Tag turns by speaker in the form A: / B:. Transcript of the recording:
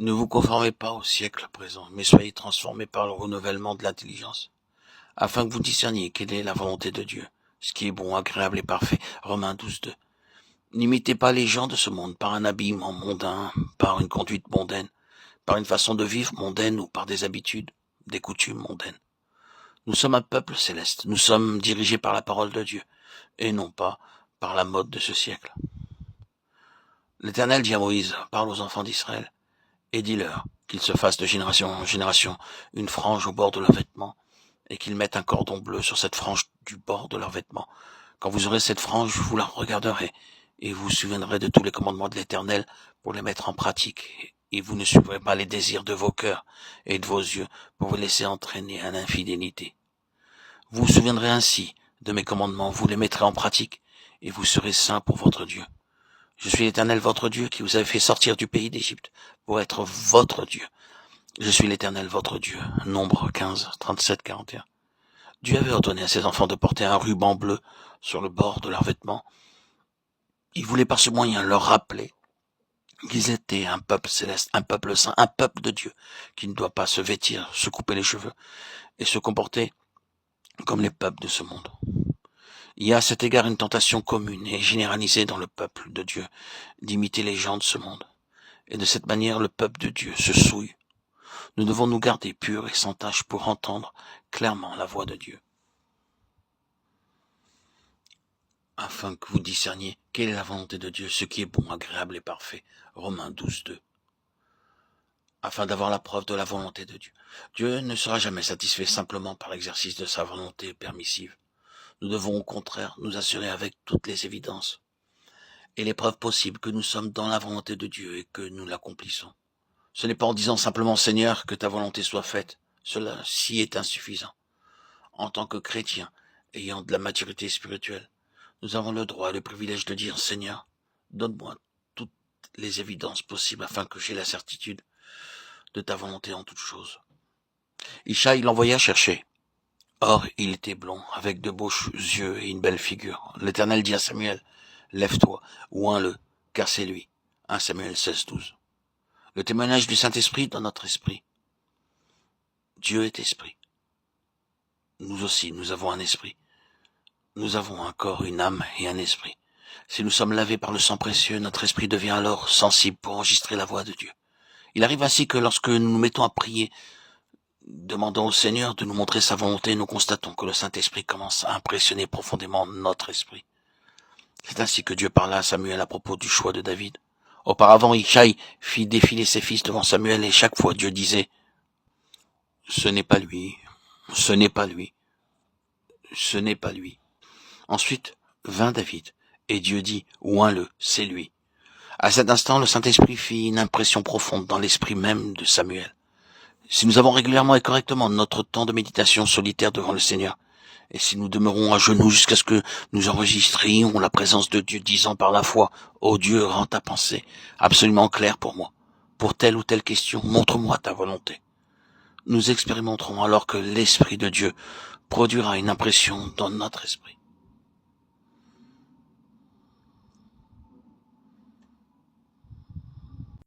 A: Ne vous conformez pas au siècle présent, mais soyez transformés par le renouvellement de l'intelligence, afin que vous discerniez quelle est la volonté de Dieu, ce qui est bon, agréable et parfait. Romains 12:2. N'imitez pas les gens de ce monde par un habillement mondain, par une conduite mondaine, par une façon de vivre mondaine ou par des habitudes, des coutumes mondaines. Nous sommes un peuple céleste, nous sommes dirigés par la parole de Dieu, et non pas par la mode de ce siècle. L'Éternel dit à Moïse, parle aux enfants d'Israël, et dis-leur qu'ils se fassent de génération en génération une frange au bord de leurs vêtements, et qu'ils mettent un cordon bleu sur cette frange du bord de leurs vêtements. Quand vous aurez cette frange, vous la regarderez, et vous vous souviendrez de tous les commandements de l'Éternel pour les mettre en pratique, et vous ne suivrez pas les désirs de vos cœurs et de vos yeux pour vous laisser entraîner à l'infidélité. Vous vous souviendrez ainsi de mes commandements, vous les mettrez en pratique, et vous serez saints pour votre Dieu. Je suis l'Éternel votre Dieu qui vous avez fait sortir du pays d'Égypte pour être votre Dieu. Je suis l'Éternel votre Dieu. Nombre 15, 37, 41. Dieu avait ordonné à ses enfants de porter un ruban bleu sur le bord de leurs vêtements. Il voulait par ce moyen leur rappeler qu'ils étaient un peuple céleste, un peuple saint, un peuple de Dieu, qui ne doit pas se vêtir, se couper les cheveux et se comporter comme les peuples de ce monde. Il y a à cet égard une tentation commune et généralisée dans le peuple de Dieu d'imiter les gens de ce monde. Et de cette manière, le peuple de Dieu se souille. Nous devons nous garder purs et sans tache pour entendre clairement la voix de Dieu, afin que vous discerniez quelle est la volonté de Dieu, ce qui est bon, agréable et parfait. Romains 12:2. Afin d'avoir la preuve de la volonté de Dieu. Dieu ne sera jamais satisfait simplement par l'exercice de sa volonté permissive. Nous devons au contraire nous assurer avec toutes les évidences et les preuves possibles que nous sommes dans la volonté de Dieu et que nous l'accomplissons. Ce n'est pas en disant simplement Seigneur que ta volonté soit faite. Cela-ci est insuffisant. En tant que chrétiens, ayant de la maturité spirituelle, nous avons le droit et le privilège de dire Seigneur, donne-moi toutes les évidences possibles afin que j'aie la certitude de ta volonté en toutes choses. Ishaï l'envoya chercher. Or, il était blond, avec de beaux yeux et une belle figure. L'Éternel dit à Samuel, lève-toi, oins-le, car c'est lui. 1 Samuel 16:12. Le témoignage du Saint-Esprit dans notre esprit. Dieu est esprit. Nous aussi, nous avons un esprit. Nous avons un corps, une âme et un esprit. Si nous sommes lavés par le sang précieux, notre esprit devient alors sensible pour enregistrer la voix de Dieu. Il arrive ainsi que lorsque nous nous mettons à prier, demandant au Seigneur de nous montrer sa volonté, nous constatons que le Saint-Esprit commence à impressionner profondément notre esprit. C'est ainsi que Dieu parla à Samuel à propos du choix de David. Auparavant, Ishaï fit défiler ses fils devant Samuel et chaque fois Dieu disait « Ce n'est pas lui, ce n'est pas lui, ce n'est pas lui. » Ensuite vint David et Dieu dit « Oins-le, c'est lui. » À cet instant, le Saint-Esprit fit une impression profonde dans l'esprit même de Samuel. Si nous avons régulièrement et correctement notre temps de méditation solitaire devant le Seigneur, et si nous demeurons à genoux jusqu'à ce que nous enregistrions la présence de Dieu disant par la foi, « Ô Dieu, rends ta pensée absolument claire pour moi. Pour telle ou telle question, montre-moi ta volonté. » Nous expérimenterons alors que l'Esprit de Dieu produira une impression dans notre esprit.